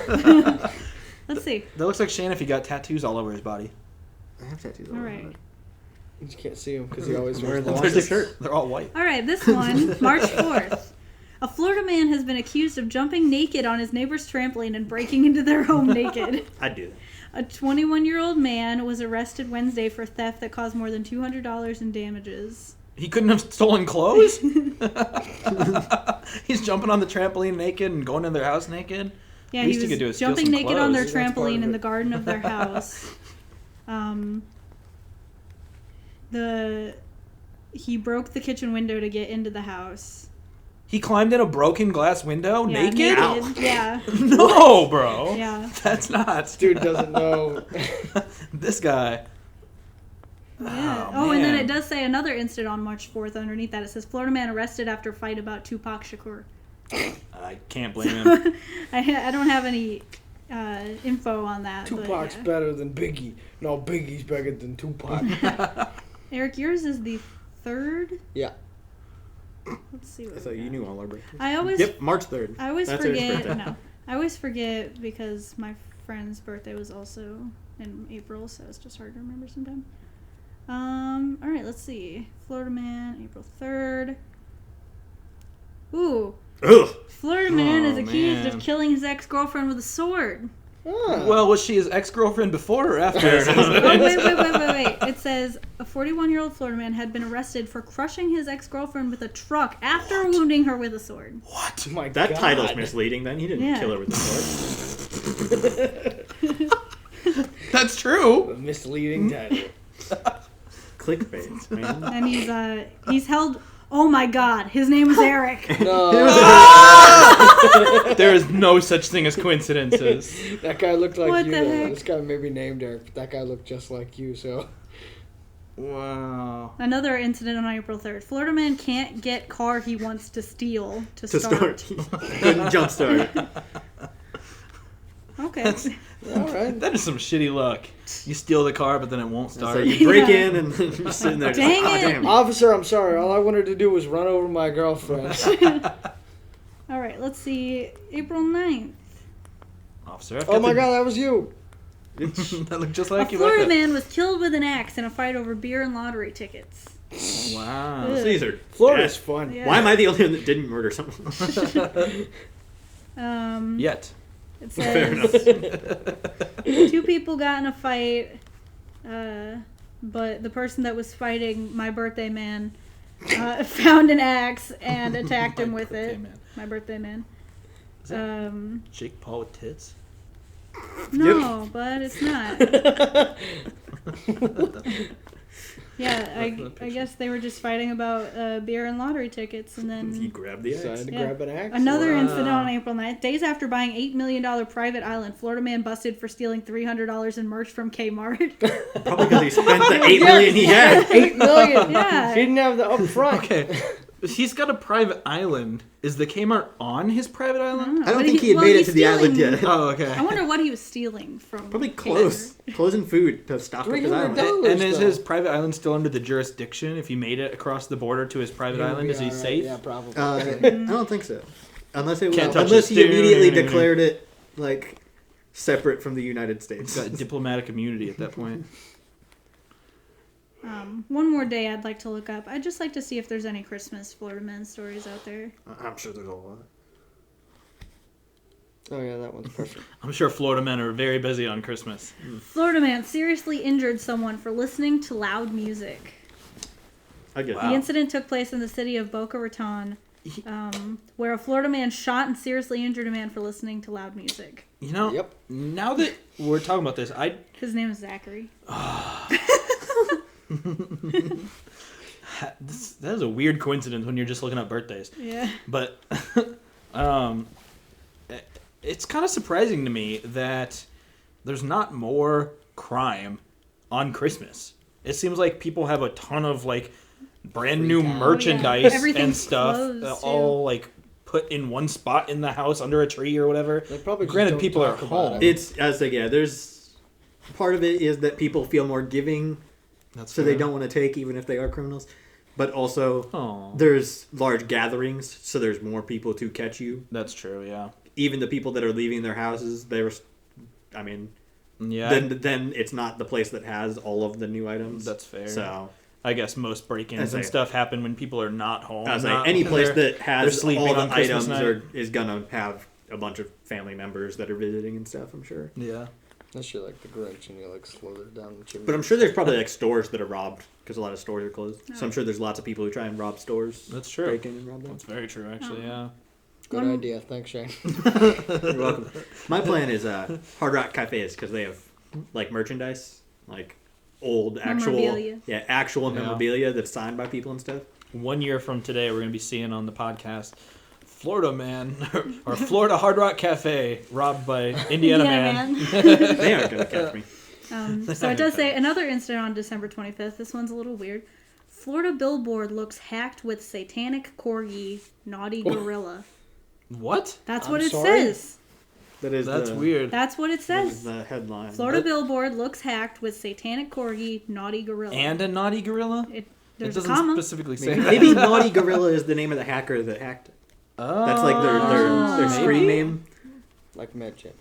Wow. Let's see. That looks like Shane if he got tattoos all over his body. I have tattoos. All right. You just can't see him because he always wears There's long the shirt. They're all white. All right, this one, March 4th. A Florida man has been accused of jumping naked on his neighbor's trampoline and breaking into their home naked. I'd do that. A 21-year-old man was arrested Wednesday for theft that caused more than $200 in damages. He couldn't have stolen clothes? He's jumping on the trampoline naked and going in their house naked? Yeah, Least he you could do was is steal jumping some naked on their clothes. That's part trampoline of in it. the garden of their house. He broke the kitchen window to get into the house. He climbed in a broken glass window Yeah, naked? naked. Yeah. No, bro. Yeah. That's not. This dude doesn't know. This guy. Yeah. Oh, And then man. it does say another incident on March 4th underneath that. It says Florida man arrested after fight about Tupac Shakur. I can't blame him. I don't have any info on that. Tupac's but yeah. better than Biggie. No, Biggie's better than Tupac. Eric, yours is the 3rd? Yeah. Let's see. I thought you knew all our birthdays. I always Yep, March 3rd. I always That's Eric's forget. birthday. No, I always forget because my friend's birthday was also in April, so it's just hard to remember sometimes. All right, let's see. Florida man, April 3rd. Ooh, Ugh. Florida man is accused man. of killing his ex-girlfriend with a sword. Ah. Well, was she his ex-girlfriend before or after? Oh, wait. It says a 41-year-old Florida man had been arrested for crushing his ex-girlfriend with a truck after wounding her with a sword. What? Oh my That God. title's misleading then. He didn't Yeah. kill her with the sword. That's true. A misleading title. Clickbait, man. And he's held. Oh my God, his name is Eric. No. There is no such thing as coincidences. That guy looked like What you. the though. heck? This guy may be named Eric, but that guy looked just like you, so. Wow. Another incident on April 3rd. Florida man can't get car he wants to steal to To start. Couldn't jump start. Okay. All right. That is some shitty luck. You steal the car, but then it won't So start. you break Yeah. in and you're sitting there. Just, Dang "Oh, it." damn. Officer, I'm sorry. All I wanted to do was run over my girlfriend. All right, let's see. April 9th. Officer, I've Oh got my the- God, that was you. That looked just A like you. Florida looked man was killed with an axe in a fight over beer and lottery tickets. at. Wow. Ugh. Caesar. Florida's Yeah. fun. Yeah. Why am I the only one that didn't murder someone? Yet. It Fair says enough. 2 people got in a fight, but the person that was fighting my birthday man found an axe and attacked him with birthday it. man. My birthday man. Is that Jake Paul with tits? No, but it's not. Yeah, I guess they were just fighting about beer and lottery tickets, and He then grabbed the axe. Decided to Yeah. grab an axe. another Wow. incident on April 9th. Days after buying $8 million private island, Florida man busted for stealing $300 in merch from Kmart. Probably because he spent the $8 million he had. $8 million. Yeah. He didn't have the upfront. Okay. He's got a private island. Is the Kmart on his private island? I don't But think he had well, made it he's to the island stealing- yet. Oh, okay. I wonder what he was stealing from. Probably clothes. Clothes and food to stock up his island. $300. And is though. his private island still under the jurisdiction? If he made it across the border to his private He'll island, be is he all right. safe? Yeah, probably. I don't think so. Unless it Can't touch unless his he immediately dude. declared it like separate from the United He's States. got diplomatic immunity at that point. One more day I'd like to look up. I'd just like to see if there's any Christmas Florida man stories out there. I'm sure there's a lot. Oh, yeah, that one's perfect. I'm sure Florida men are very busy on Christmas. Florida man seriously injured someone for listening to loud music. I get The Wow. incident took place in the city of Boca Raton, where a Florida man shot and seriously injured a man for listening to loud music. You know, Yep. now that we're talking about this, His name is Zachary. that is a weird coincidence when you're just looking up birthdays. Yeah. But it's kind of surprising to me that there's not more crime on Christmas. It seems like people have a ton of like brand new merchandise and Everything's stuff closed, all like put in one spot in the house under a tree or whatever. They probably just Granted, don't people are talk about home. it. It's as like there's part of it is that people feel more giving, That's so they fair. don't want to take even if they are criminals. But also Aw. there's large gatherings, so there's more people to catch you. That's true, yeah. even the people that are leaving their houses, Yeah, then it's not the place that has all of the new items. that's fair. So I guess most break-ins and stuff happen when people are not home. I was like, any place that has sleeping all the on Christmas items night. is gonna have a bunch of family members that are visiting and stuff. I'm sure. Yeah. Unless you're like the Grinch and you like slither down the chimney. But I'm sure there's probably like stores that are robbed because a lot of stores are closed. So I'm sure there's lots of people who try and rob stores. That's true. Break in and rob them. That's very true, actually. Yeah. Good idea. Thanks, Shane. You're welcome. My plan is Hard Rock Cafes because they have like merchandise, like old actual memorabilia that's signed by people and stuff. 1 year from today, we're going to be seeing on the podcast Florida Man or Florida Hard Rock Cafe robbed by Indiana Man. They aren't going to catch me. So it does say another incident on December 25th. This one's a little weird. Florida billboard looks hacked with satanic corgi, naughty gorilla. What? That's what it says. That's weird. That's what it says. The headline. Florida billboard looks hacked with satanic corgi, naughty gorilla. And a naughty gorilla? It doesn't comma. specifically say that. Maybe Naughty Gorilla is the name of the hacker that hacked it. Oh, that's like their screen name. Like Medchip.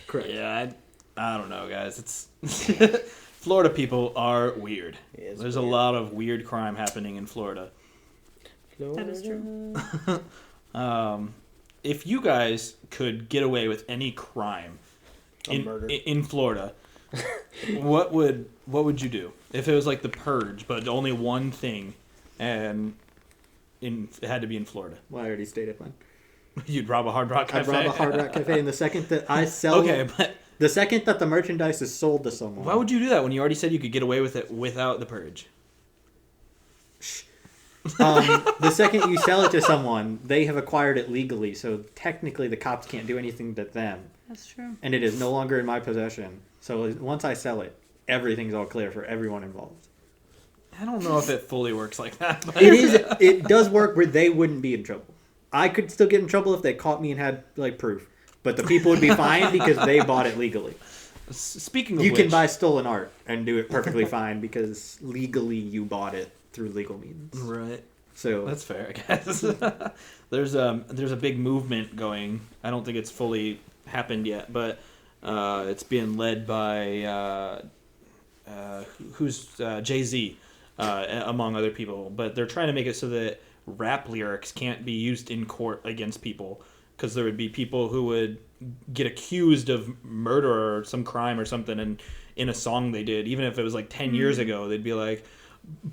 Correct. Yeah, I don't know, guys. It's Florida people are weird. There's a lot of weird crime happening in Florida. That is true. If you guys could get away with any crime in Florida, what would you do? If it was like the Purge, but only one thing, and it had to be in Florida. Well, I already stated mine. You'd rob a Hard Rock Cafe. I'd rob a Hard Rock Cafe, and the second that I sell, but the second that the merchandise is sold to someone, why would you do that when you already said you could get away with it without the Purge? The second you sell it to someone, they have acquired it legally, so technically the cops can't do anything to them. That's true. And it is no longer in my possession. So once I sell it, everything's all clear for everyone involved. I don't know if it fully works like that. But It does work where they wouldn't be in trouble. I could still get in trouble if they caught me and had like proof, but the people would be fine because they bought it legally. Speaking of you which, can buy stolen art and do it perfectly fine because legally you bought it through legal means. Right. So that's fair, I guess. There's a big movement going. I don't think it's fully happened yet, but it's being led by Jay-Z, among other people. But they're trying to make it so that rap lyrics can't be used in court against people, because there would be people who would get accused of murder or some crime or something, and in a song they did, even if it was like 10 years ago, they'd be like,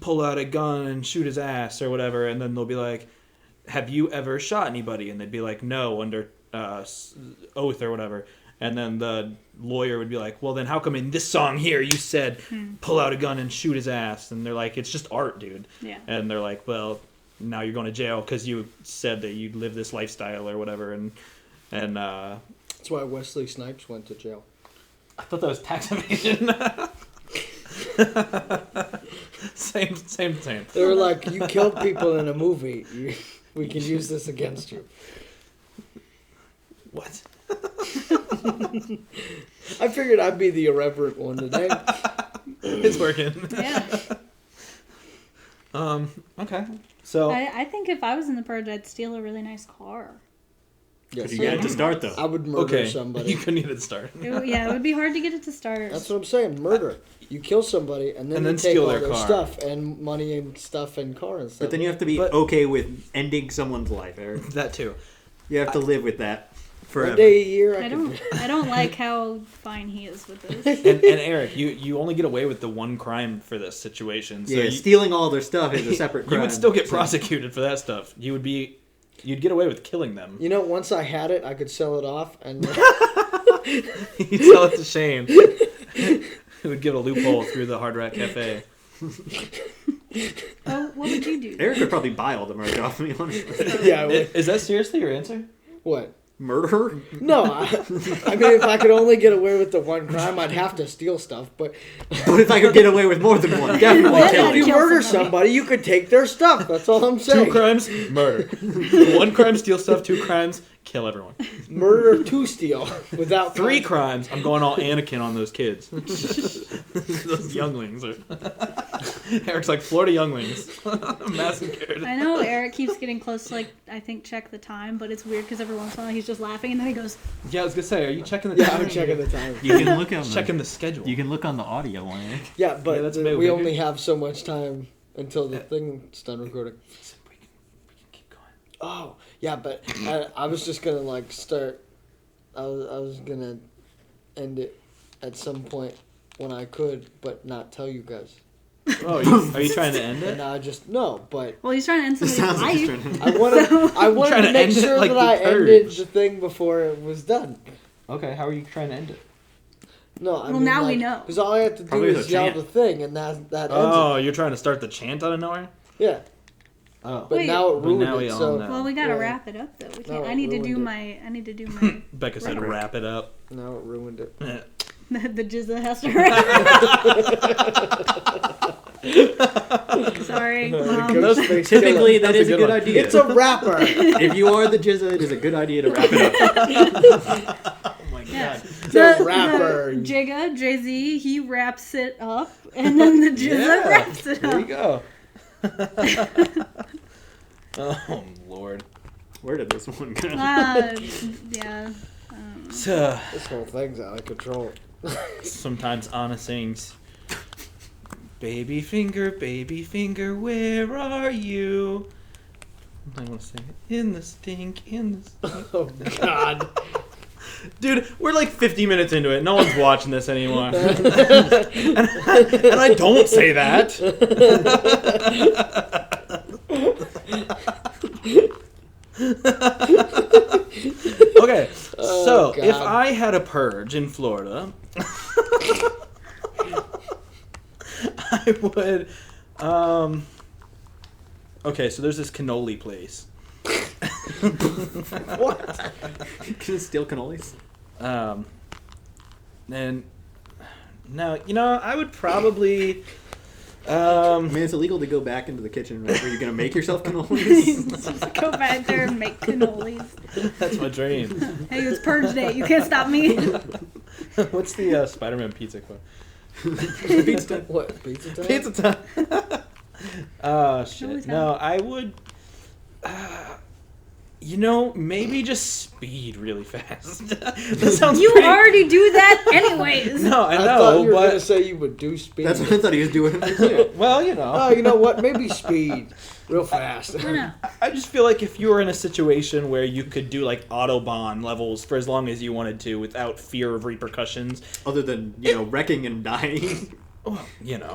pull out a gun and shoot his ass or whatever, and then they'll be like, have you ever shot anybody? And they'd be like, no, under oath or whatever. And then the lawyer would be like, well, then how come in this song here you said pull out a gun and shoot his ass? And they're like, it's just art, dude. Yeah. And they're like, well, now you're going to jail because you said that you'd live this lifestyle or whatever. And that's why Wesley Snipes went to jail. I thought that was tax evasion. Same. They were like, you killed people in a movie. We can use this against you. What? I figured I'd be the irreverent one today. It's working. Yeah. Okay. So I think if I was in the Purge, I'd steal a really nice car. Yes, you get it to start though. I would murder somebody. You couldn't get it to start. It would be hard to get it to start. That's what I'm saying. Murder. You kill somebody and then you take steal all their their car. stuff and money and stuff and car and stuff. But then you have to be okay with ending someone's life, Eric. That too. You have to live with that forever. One day a year. I don't like how fine he is with this. And Eric, you only get away with the one crime for this situation. So yeah, stealing all their stuff is a separate crime. You would still get prosecuted for that stuff. You'd get away with killing them. You know, once I had it, I could sell it off and You'd sell it to Shane, who would get a loophole through the Hard Rock Cafe. Oh, what would you do? Eric could probably buy all the merch off me, honestly. Yeah. Is that seriously your answer? What? Murder? No, I mean, if I could only get away with the one crime, I'd have to steal stuff. But if I could get away with more than one, definitely if kill you me. murder somebody, you could take their stuff. That's all I'm saying. 2 crimes, murder. 1 crime, steal stuff. 2 crimes, kill everyone. Murder to steal without 3 crimes, I'm going all Anakin on those kids. Those younglings. Eric's like Florida Younglings. Massacred. I know Eric keeps getting close to, like, I think check the time, but it's weird because every once in a while he's just laughing and then he goes, Yeah, I was gonna say, are you checking the Yeah, time? I'm checking the time. You can look on Checking the schedule. You can look on the audio one. Eh? Yeah, but Yeah, that's a bit we weird. only have so much time until the thing's done recording. We can keep going. Oh, yeah, but I was just gonna like start. I was gonna end it at some point when I could, but not tell you guys. Oh, are you trying to end it? And I just no, but well, he's trying to end somebody's life. I wanted trying to to make end it sure like that the I ended Purge. the thing before it was done. Okay, how are you trying to end it? No, I Well, mean, now we like, know. because all I have to do Probably is the yell chant. the thing, and that ends Oh, you're trying to start the chant out of nowhere? it. Yeah, Oh. but Wait. now it But ruined now we it. all So know. Well, we gotta Yeah. wrap it up, though. We No, can't. it I need to do ruined my... Becca said wrap it up. now it ruined it. the jizza has to wrap. Sorry, Mom. Ghostface Typically, killer. that is a good one. idea. It's a rapper. If you are the jizza, it is a good idea to wrap it up. Oh my Yeah. god. The rapper. The Jigga, Jay-Z, he wraps it up, and then the jizza Yeah, wraps it there you up. go. Oh, Lord. Where did this one go? Yeah. So, This whole thing's out of control. sometimes Anna sings, baby finger, where are you? I want to sing it. In the stink, in the stink. Oh God. Dude, we're like 50 minutes into it. No one's watching this anymore. and I don't say that. Okay, so God. if I had a purge in Florida, I would. Okay, so there's this cannoli place. What? Can it steal cannolis? And now, I would probably. I mean, it's illegal to go back into the kitchen, right? Where you're gonna make yourself cannolis. Go back there and make cannolis. That's my dream. Hey, it's purge day. You can't stop me. What's the Spider-Man pizza quote? Pizza time. What? Pizza time? Pizza time. Oh, shit. Always No, I would. Maybe just speed really fast. That sounds You pretty... already do that anyways. No, I I know, thought you were but gonna say you would do speed. That's what I thought he was doing. well, Oh, you know what? Maybe speed, real fast. I know. I just feel like if you were in a situation where you could do like autobahn levels for as long as you wanted to without fear of repercussions, Other than wrecking and dying, the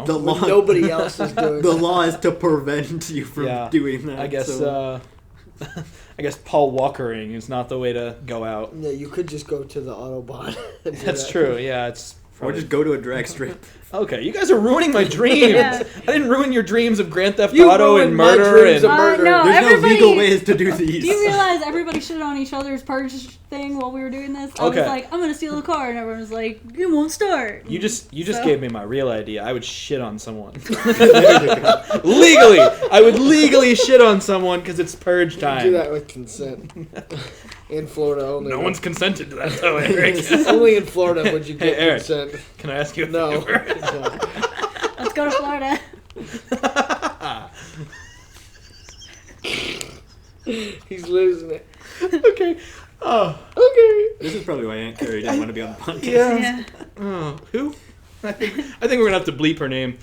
When law. nobody else is doing. The that. law is to prevent you from Yeah, doing that. I guess so- I guess Paul Walkering is not the way to go out. Yeah, you could just go to the Autobahn. and do That's that. true. Yeah, it's Or probably... just go to a drag strip. Okay, you guys are ruining my dreams. Yeah. I didn't ruin your dreams of Grand Theft You Auto and ruined my murder dreams and of murder. No, There's no everybody. legal ways to do these. Do you realize everybody shit on each other's purge thing while we were doing this? I Okay. was like, I'm gonna steal a car, and everyone was like, it won't start. You just So- gave me my real idea. I would shit on someone. Legally, I would legally shit on someone because it's purge You time. do that with consent. In Florida only. No one's consented to that though, Eric. Only in Florida would you Hey, get Eric. consent. Can I ask you a No. favor? Let's go to Florida. He's losing it. Okay. Oh, Okay. This is probably why Aunt Carrie didn't want to be on the podcast. yeah. Yeah. Oh, who? I think we're gonna have to bleep her name.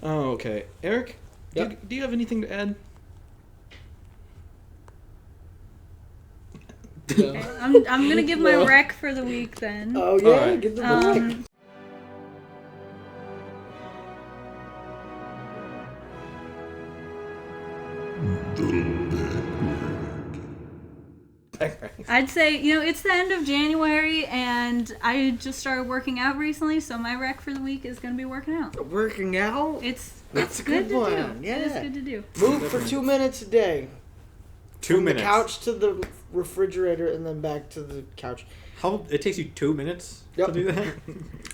Oh, okay. Eric, Yep. do you have anything to add? No. I'm gonna give my No. rec for the week then. Oh yeah, Alright. get the mic. I'd say, it's the end of January, and I just started working out recently, so my rec for the week is gonna be working out. Working out. It's a good good one. to do. Yeah. It's good to do. Move for 2 minutes a day. 2 From minutes. the couch to the refrigerator and then back to the couch. How it takes you 2 minutes to Yep. do that?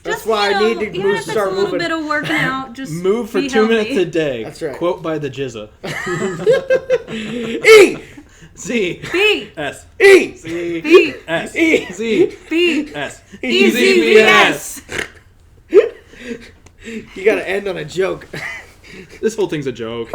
That's why I need to even if start it's a little moving. bit of working out, just Move for be 2 minutes healthy. a day. That's right. Quote by the Jizza. E Z. B S E Z. S E Z. B S. EZVS. You gotta end on a joke. This whole thing's a joke.